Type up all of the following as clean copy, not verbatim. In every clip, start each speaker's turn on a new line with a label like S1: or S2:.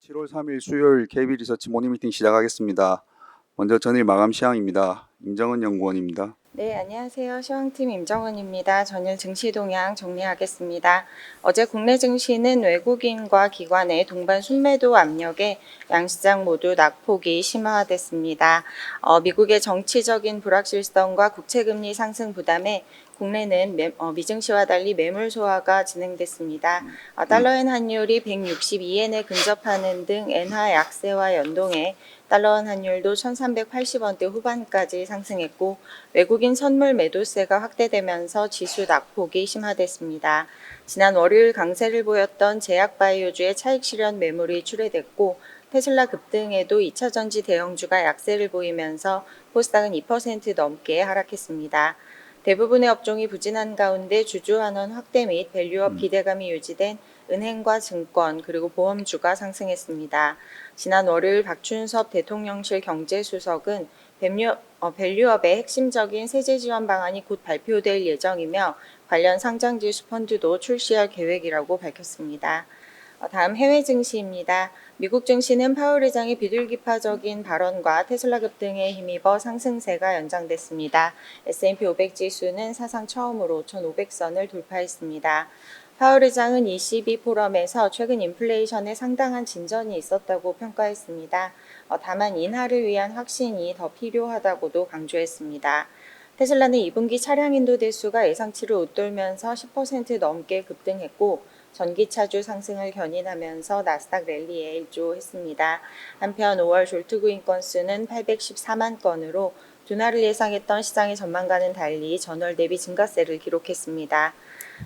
S1: 7월 3일 수요일 KB리서치 모닝미팅 시작하겠습니다. 먼저 전일 마감 시황입니다. 임정은 연구원입니다.
S2: 네, 안녕하세요. 시황팀 임정은입니다. 전일 증시 동향 정리하겠습니다. 어제 국내 증시는 외국인과 기관의 동반 순매도 압력에 양시장 모두 낙폭이 심화됐습니다. 미국의 정치적인 불확실성과 국채금리 상승 부담에 국내는 미증시와 달리 매물 소화가 진행됐습니다. 달러엔 환율이 162엔에 근접하는 등 엔화 약세와 연동해 달러원 환율도 1380원대 후반까지 상승했고 외국인 선물 매도세가 확대되면서 지수 낙폭이 심화됐습니다. 지난 월요일 강세를 보였던 제약바이오주의 차익 실현 매물이 출회됐고 테슬라 급등에도 2차전지 대형주가 약세를 보이면서 코스닥은 2% 넘게 하락했습니다. 대부분의 업종이 부진한 가운데 주주환원 확대 및 밸류업 기대감이 유지된 은행과 증권 그리고 보험주가 상승했습니다. 지난 월요일 박춘섭 대통령실 경제수석은 밸류업의 핵심적인 세제 지원 방안이 곧 발표될 예정이며 관련 상장지수 펀드도 출시할 계획이라고 밝혔습니다. 다음 해외 증시입니다. 미국 증시는 파월 의장의 비둘기파적인 발언과 테슬라 급등에 힘입어 상승세가 연장됐습니다. S&P 500 지수는 사상 처음으로 5,500선을 돌파했습니다. 파월 의장은 ECB 포럼에서 최근 인플레이션에 상당한 진전이 있었다고 평가했습니다. 다만 인하를 위한 확신이 더 필요하다고도 강조했습니다. 테슬라는 2분기 차량 인도 대수가 예상치를 웃돌면서 10% 넘게 급등했고 전기차주 상승을 견인하면서 나스닥 랠리에 일조했습니다. 한편 5월 졸트구인 건수는 814만 건으로 둔화를 예상했던 시장의 전망과는 달리 전월 대비 증가세를 기록했습니다.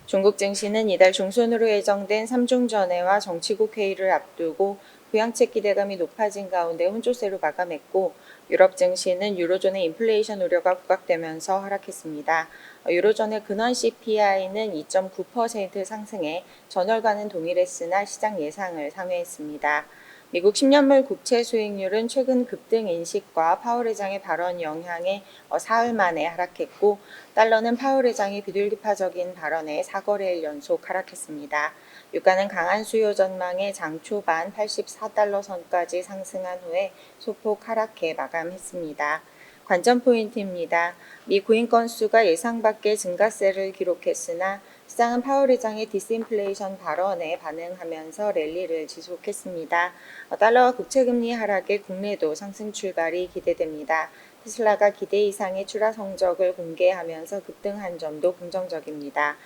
S2: 중국 증시는 이달 중순으로 예정된 3중 전회와 정치국 회의를 앞두고 부양책 기대감이 높아진 가운데 혼조세로 마감했고 유럽 증시는 유로존의 인플레이션 우려가 부각되면서 하락했습니다. 유로존의 근원 CPI는 2.9% 상승해 전월과는 동일했으나 시장 예상을 상회했습니다. 미국 10년물 국채 수익률은 최근 급등 인식과 파월 의장의 발언 영향에 사흘 만에 하락했고 달러는 파월 의장의 비둘기파적인 발언에 4거래일 연속 하락했습니다. 유가는 강한 수요 전망에 장 초반 84달러 선까지 상승한 후에 소폭 하락해 마감했습니다. 관전 포인트입니다. 미 구인 건수가 예상 밖의 증가세를 기록했으나 시장은 파월 의장의 디스인플레이션 발언에 반응하면서 랠리를 지속했습니다. 달러와 국채금리 하락에 국내도 상승 출발이 기대됩니다. 테슬라가 기대 이상의 출하 성적을 공개하면서 급등한 점도 긍정적입니다.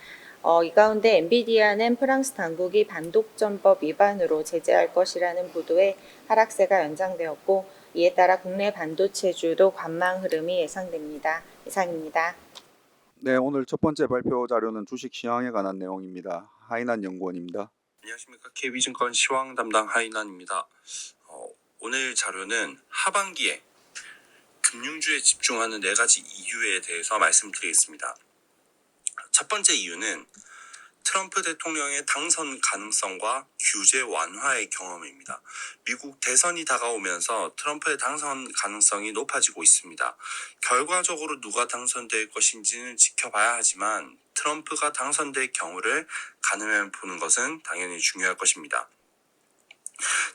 S2: 이 가운데 엔비디아는 프랑스 당국이 반독점법 위반으로 제재할 것이라는 보도에 하락세가 연장되었고 이에 따라 국내 반도체주도 관망 흐름이 예상됩니다. 이상입니다.
S1: 네, 오늘 첫 번째 발표 자료는 주식 시황에 관한 내용입니다. 하인한 연구원입니다.
S3: 안녕하십니까. KB증권 시황 담당 하인환입니다. 오늘 자료는 하반기에 금융주에 집중하는 4가지 이유에 대해서 말씀드리겠습니다. 첫 번째 이유는 트럼프 대통령의 당선 가능성과 규제 완화의 경험입니다. 미국 대선이 다가오면서 트럼프의 당선 가능성이 높아지고 있습니다. 결과적으로 누가 당선될 것인지는 지켜봐야 하지만 트럼프가 당선될 경우를 가늠해 보는 것은 당연히 중요할 것입니다.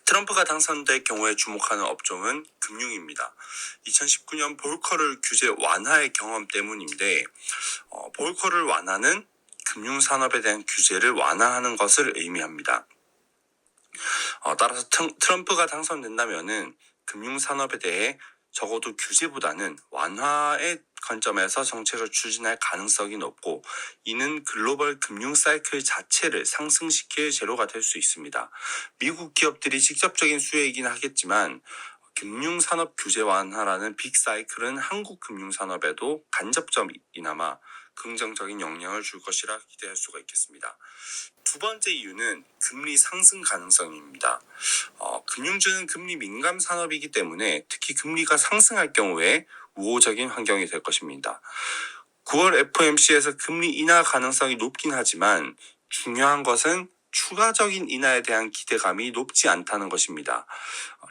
S3: 트럼프가 당선될 경우에 주목하는 업종은 금융입니다. 2019년 볼커를 규제 완화의 경험 때문인데 볼커를 완화는 금융산업에 대한 규제를 완화하는 것을 의미합니다. 따라서 트럼프가 당선된다면 금융산업에 대해 적어도 규제보다는 완화의 관점에서 정책을 추진할 가능성이 높고 이는 글로벌 금융 사이클 자체를 상승시킬 재료가 될 수 있습니다. 미국 기업들이 직접적인 수혜이긴 하겠지만 금융산업 규제 완화라는 빅 사이클은 한국 금융산업에도 간접적이나마 긍정적인 영향을 줄 것이라 기대할 수가 있겠습니다. 두 번째 이유는 금리 상승 가능성입니다. 금융주는 금리 민감 산업이기 때문에 특히 금리가 상승할 경우에 우호적인 환경이 될 것입니다. 9월 FOMC에서 금리 인하 가능성이 높긴 하지만 중요한 것은 추가적인 인하에 대한 기대감이 높지 않다는 것입니다.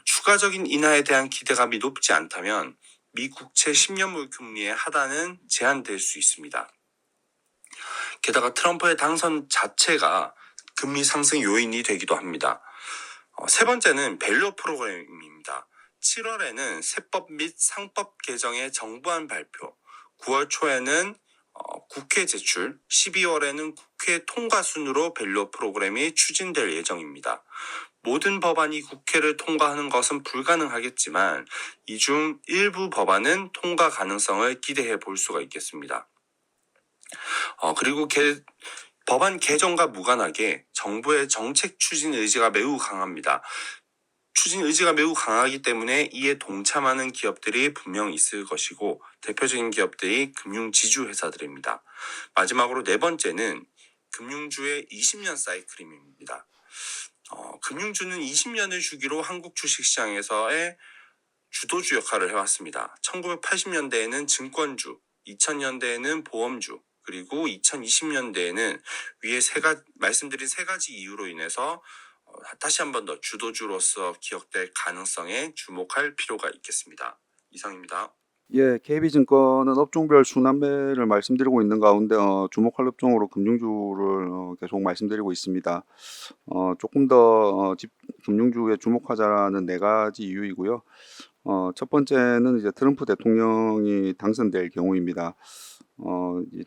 S3: 추가적인 인하에 대한 기대감이 높지 않다면 미 국채 10년물 금리의 하단은 제한될 수 있습니다. 게다가 트럼프의 당선 자체가 금리 상승 요인이 되기도 합니다. 세 번째는 밸류 프로그램입니다. 7월에는 세법 및 상법 개정의 정부안 발표, 9월 초에는 국회 제출, 12월에는 국회 통과 순으로 밸류 프로그램이 추진될 예정입니다. 모든 법안이 국회를 통과하는 것은 불가능하겠지만 이 중 일부 법안은 통과 가능성을 기대해 볼 수가 있겠습니다. 그리고 법안 개정과 무관하게 정부의 정책 추진 의지가 매우 강합니다. 추진 의지가 매우 강하기 때문에 이에 동참하는 기업들이 분명 있을 것이고 대표적인 기업들이 금융 지주 회사들입니다. 마지막으로 네 번째는 금융주의 20년 사이클입니다. 금융주는 20년을 주기로 한국 주식시장에서의 주도주 역할을 해왔습니다. 1980년대에는 증권주, 2000년대에는 보험주, 그리고 2020년대에는 위에 말씀드린 세 가지 이유로 인해서 다시 한 번 더 주도주로서 기억될 가능성에 주목할 필요가 있겠습니다. 이상입니다.
S1: 예, KB증권은 업종별 순환매를 말씀드리고 있는 가운데 주목할 업종으로 금융주를 계속 말씀드리고 있습니다. 조금 더 금융주에 주목하자는 네 가지 이유이고요. 첫 번째는 이제 트럼프 대통령이 당선될 경우입니다.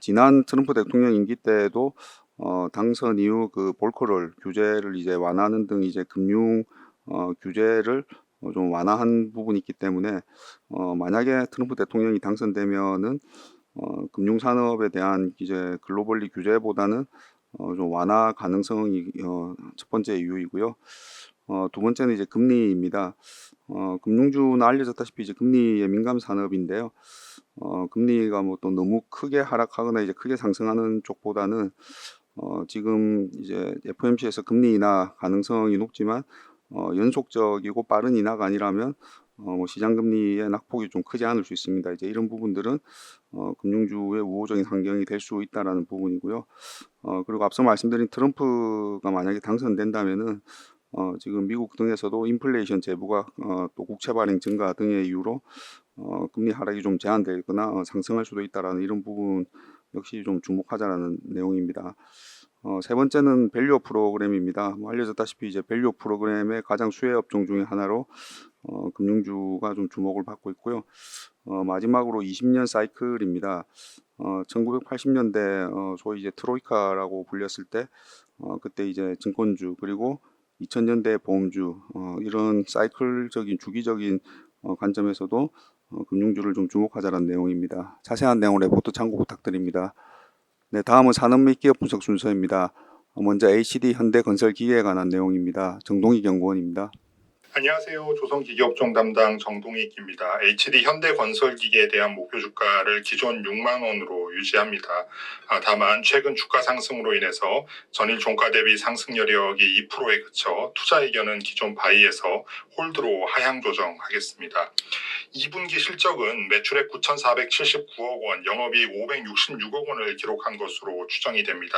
S1: 지난 트럼프 대통령 임기 때도 당선 이후 그 볼커럴 규제를 이제 완화하는 등 이제 금융 규제를 좀 완화한 부분이 있기 때문에 만약에 트럼프 대통령이 당선되면은 금융산업에 대한 이제 글로벌리 규제보다는 좀 완화 가능성이 첫 번째 이유이고요. 두 번째는 이제 금리입니다. 금융주는 알려졌다시피 이제 금리에 민감 산업인데요. 금리가 뭐 또 너무 크게 하락하거나 이제 크게 상승하는 쪽보다는 지금 이제 FOMC에서 금리 인하 가능성이 높지만 연속적이고 빠른 인하가 아니라면 뭐 시장 금리의 낙폭이 좀 크지 않을 수 있습니다. 이제 이런 부분들은 금융주의 우호적인 환경이 될 수 있다라는 부분이고요. 그리고 앞서 말씀드린 트럼프가 만약에 당선된다면은 지금 미국 등에서도 인플레이션 제보가 또 국채 발행 증가 등의 이유로 금리 하락이 좀 제한되거나 상승할 수도 있다라는 이런 부분 역시 좀 주목하자라는 내용입니다. 세 번째는 밸류 프로그램입니다. 알려졌다시피 이제 밸류 프로그램의 가장 수혜 업종 중에 하나로 금융주가 좀 주목을 받고 있고요. 마지막으로 20년 사이클입니다. 1980년대 소위 이제 트로이카라고 불렸을 때 그때 이제 증권주 그리고 2000년대 보험주 이런 사이클적인 주기적인 관점에서도 금융주를 좀 주목하자는 내용입니다. 자세한 내용 레포트 참고 부탁드립니다. 네, 다음은 산업 및 기업 분석 순서입니다. 먼저 HD 현대건설기계에 관한 내용입니다. 정동희 연구원입니다.
S4: 안녕하세요. 조선기계업종 담당 정동익입니다. HD 현대건설기계에 대한 목표 주가를 기존 6만 원으로 유지합니다. 다만 최근 주가 상승으로 인해서 전일 종가 대비 상승 여력이 2%에 그쳐 투자 의견은 기존 바이에서 홀드로 하향 조정하겠습니다. 2분기 실적은 매출액 9,479억 원, 영업이익 566억 원을 기록한 것으로 추정이 됩니다.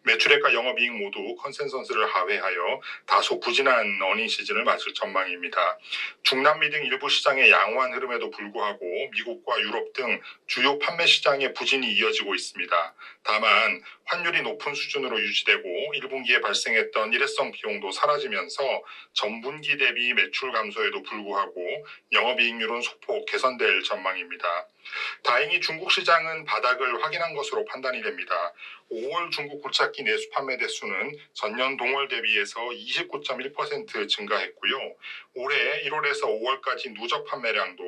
S4: 매출액과 영업이익 모두 컨센서스를 하회하여 다소 부진한 어닝 시즌을 맞을 전망입니다. 중남미 등 일부 시장의 양호한 흐름에도 불구하고 미국과 유럽 등 주요 판매 시장의 부진이 이어지고 있습니다. 다만 환율이 높은 수준으로 유지되고 1분기에 발생했던 일회성 비용도 사라지면서 전분기 대비 매출 감소에도 불구하고 영업이익률은 소폭 개선될 전망입니다. 다행히 중국 시장은 바닥을 확인한 것으로 판단이 됩니다. 5월 중국 굴착기 내수 판매 대수는 전년 동월 대비해서 29.1% 증가했고요. 올해 1월에서 5월까지 누적 판매량도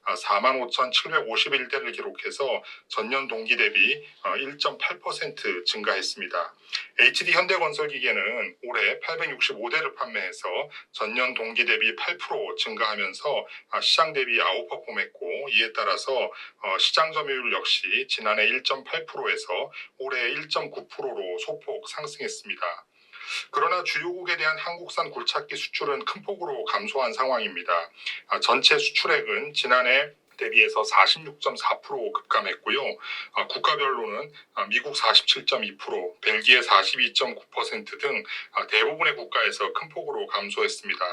S4: 45,751대를 기록해서 전년 동기 대비 1.8% 증가했습니다. HD 현대건설기계는 올해 865대를 판매해서 전년 동기 대비 8% 증가하면서 시장 대비 아웃퍼폼했고 이에 따라서 시장 점유율 역시 지난해 1.8%에서 올해 1.9%로 소폭 상승했습니다. 그러나 주요국에 대한 한국산 굴착기 수출은 큰 폭으로 감소한 상황입니다. 전체 수출액은 지난해 대비해서 46.4% 급감했고요. 국가별로는 미국 47.2%, 벨기에 42.9% 등 대부분의 국가에서 큰 폭으로 감소했습니다.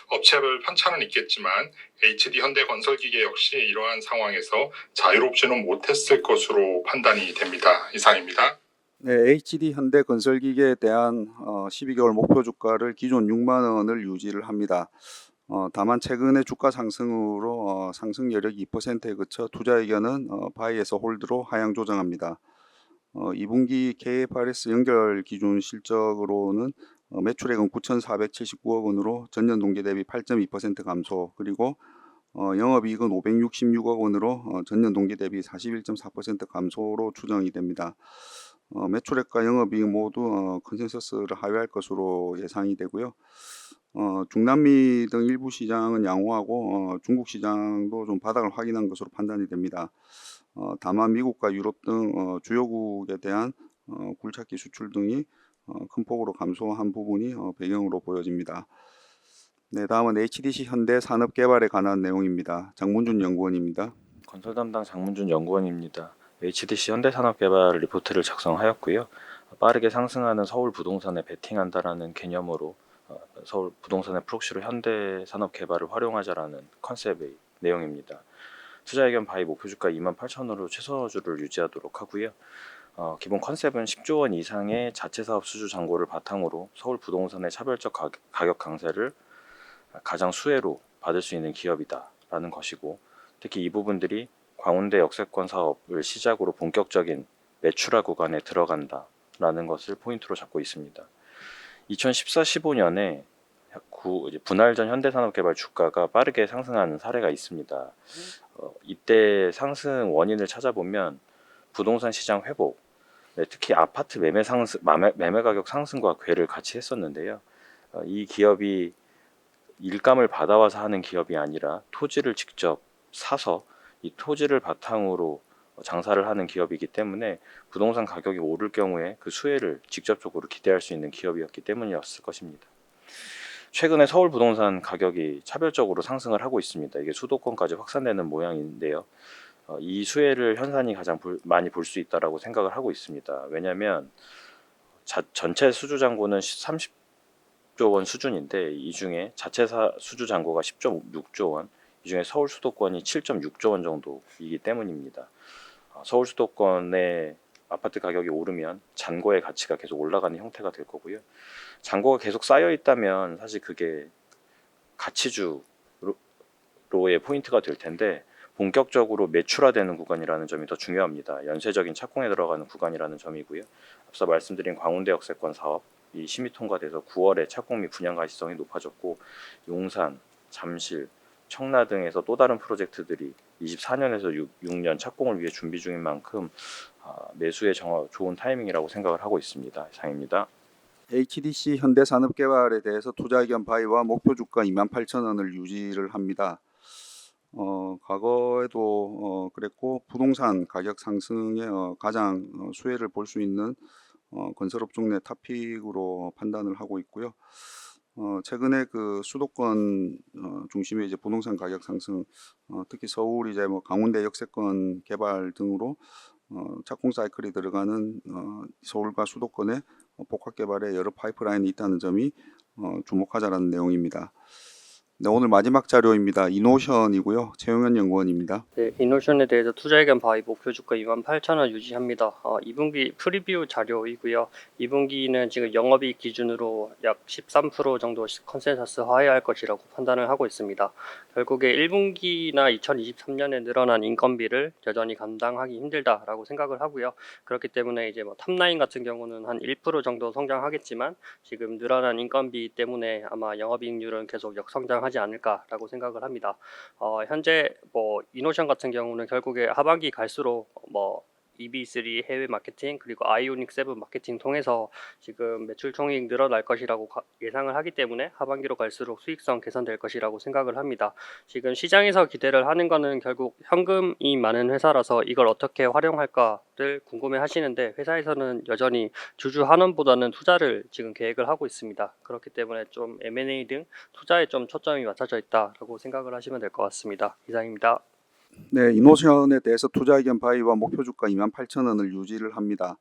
S4: 업체별 편차는 있겠지만 HD 현대건설기계 역시 이러한 상황에서 자유롭지는 못했을 것으로 판단이 됩니다. 이상입니다.
S1: 네, HD 현대건설기계에 대한 12개월 목표 주가를 기존 6만 원을 유지를 합니다. 다만 최근의 주가 상승으로 상승 여력이 2%에 그쳐 투자 의견은 바이에서 홀드로 하향 조정합니다. 2분기 KFRS 연결 기준 실적으로는 매출액은 9,479억 원으로 전년 동기 대비 8.2% 감소, 그리고 영업이익은 566억 원으로 전년 동기 대비 41.4% 감소로 추정이 됩니다. 매출액과 영업이익 모두 컨센서스를 하회할 것으로 예상이 되고요. 중남미 등 일부 시장은 양호하고 중국 시장도 좀 바닥을 확인한 것으로 판단이 됩니다. 다만 미국과 유럽 등 주요국에 대한 굴착기 수출 등이 큰 폭으로 감소한 부분이 배경으로 보여집니다. 네, 다음은 HDC 현대산업개발에 관한 내용입니다. 장문준 연구원입니다.
S5: 건설 담당 장문준 연구원입니다. HDC 현대산업개발 리포트를 작성하였고요. 빠르게 상승하는 서울 부동산에 베팅한다라는 개념으로 서울 부동산의 프록시로 현대산업개발을 활용하자라는 컨셉의 내용입니다. 투자 의견 바이 목표 주가 28,000원으로 최저주를 유지하도록 하고요. 기본 컨셉은 10조 원 이상의 자체 사업 수주 잔고를 바탕으로 서울 부동산의 차별적 가격 강세를 가장 수혜로 받을 수 있는 기업이다라는 것이고, 특히 이 부분들이 광운대 역세권 사업을 시작으로 본격적인 매출화 구간에 들어간다라는 것을 포인트로 잡고 있습니다. 2014-15년에 분할 전 현대산업개발 주가가 빠르게 상승하는 사례가 있습니다. 이때 상승 원인을 찾아보면 부동산 시장 회복, 특히 아파트 매매 가격 상승과 궤를 같이 했었는데요. 이 기업이 일감을 받아와서 하는 기업이 아니라 토지를 직접 사서 이 토지를 바탕으로 장사를 하는 기업이기 때문에 부동산 가격이 오를 경우에 그 수혜를 직접적으로 기대할 수 있는 기업이었기 때문이었을 것입니다. 최근에 서울 부동산 가격이 차별적으로 상승을 하고 있습니다. 이게 수도권까지 확산되는 모양인데요. 이 수혜를 현산이 가장 많이 볼 수 있다라고 생각을 하고 있습니다. 왜냐하면 전체 수주 잔고는 30조 원 수준인데 이 중에 자체사 수주 잔고가 10.6조 원, 이 중에 서울 수도권이 7.6조 원 정도이기 때문입니다. 서울 수도권의 아파트 가격이 오르면 잔고의 가치가 계속 올라가는 형태가 될 거고요. 잔고가 계속 쌓여 있다면 사실 그게 가치주로의 포인트가 될 텐데 본격적으로 매출화되는 구간이라는 점이 더 중요합니다. 연쇄적인 착공에 들어가는 구간이라는 점이고요. 앞서 말씀드린 광운대 역세권 사업이 심의 통과돼서 9월에 착공 및 분양 가시성이 높아졌고, 용산, 잠실, 청라 등에서 또 다른 프로젝트들이 24년에서 6년 착공을 위해 준비 중인 만큼 매수에 좋은 타이밍이라고 생각을 하고 있습니다. 이상입니다.
S1: HDC 현대산업개발에 대해서 투자 의견 바이와 목표 주가 28,000원을 유지를 합니다. 과거에도 그랬고 부동산 가격 상승에 가장 수혜를 볼 수 있는 건설업종 내 탑픽으로 판단을 하고 있고요. 최근에 그 수도권 중심의 이제 부동산 가격 상승, 특히 서울 이제 뭐 강원대 역세권 개발 등으로 착공 사이클이 들어가는 서울과 수도권의 복합 개발에 여러 파이프라인이 있다는 점이 주목하자라는 내용입니다. 네, 오늘 마지막 자료입니다. 이노션이고요. 최용현 연구원입니다.
S6: 네, 이노션에 대해서 투자 의견 바이 목표 주가 28,000원 유지합니다. 2분기 프리뷰 자료이고요. 2분기는 지금 영업이익 기준으로 약 13% 정도 컨센서스 하회할 것이라고 판단을 하고 있습니다. 결국에 1분기나 2023년에 늘어난 인건비를 여전히 감당하기 힘들다라고 생각을 하고요. 그렇기 때문에 이제 뭐 탑라인 같은 경우는 한 1% 정도 성장하겠지만 지금 늘어난 인건비 때문에 아마 영업이익률은 계속 역성장하지 않을까라고 생각을 합니다. 현재 뭐 이노션 같은 경우는 결국에 하반기 갈수록 뭐 EB3 해외 마케팅 그리고 아이오닉 7 마케팅 통해서 지금 매출 총이익 늘어날 것이라고 예상을 하기 때문에 하반기로 갈수록 수익성 개선될 것이라고 생각을 합니다. 지금 시장에서 기대를 하는 거는 결국 현금이 많은 회사라서 이걸 어떻게 활용할까를 궁금해 하시는데, 회사에서는 여전히 주주 환원보다는 투자를 지금 계획을 하고 있습니다. 그렇기 때문에 좀 M&A 등 투자에 좀 초점이 맞춰져 있다라고 생각을 하시면 될 것 같습니다. 이상입니다.
S1: 네, 이노션에 대해서 투자 의견 바이와 목표 주가 28,000원을 유지를 합니다.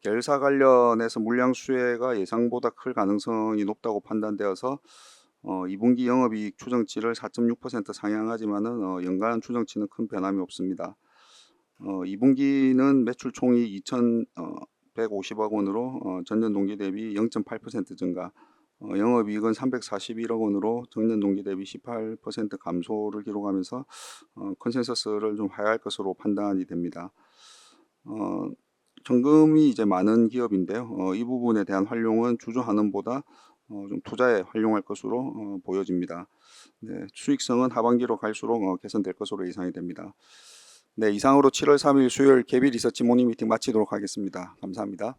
S1: 계열사 관련해서 물량 수혜가 예상보다 클 가능성이 높다고 판단되어서 2분기 영업이익 추정치를 4.6% 상향하지만은 연간 추정치는 큰 변함이 없습니다. 2분기는 매출 총이 150억 원으로 전년 동기 대비 0.8% 증가, 영업이익은 341억 원으로 전년 동기 대비 18% 감소를 기록하면서 컨센서스를 좀 하회할 것으로 판단이 됩니다. 현금이 이제 많은 기업인데요. 이 부분에 대한 활용은 주주 환원보다 좀 투자에 활용할 것으로 보여집니다. 네, 수익성은 하반기로 갈수록 개선될 것으로 예상이 됩니다. 네, 이상으로 7월 3일 수요일 KB 리서치 모닝 미팅 마치도록 하겠습니다. 감사합니다.